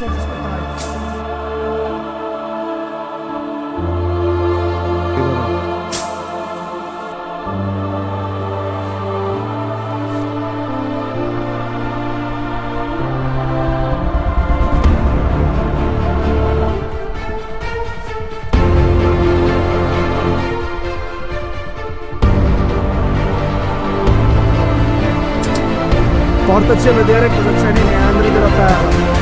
faccio aspettare. Portaci a vedere cosa c'è nei meandri della terra.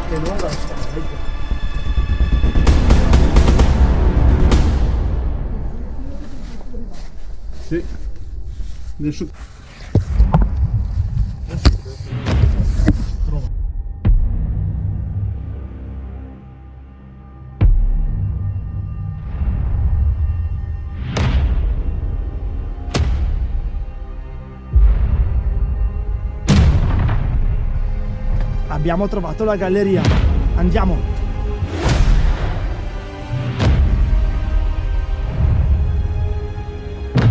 È lunga la strada. Sì. Adesso... Abbiamo trovato la galleria. Andiamo.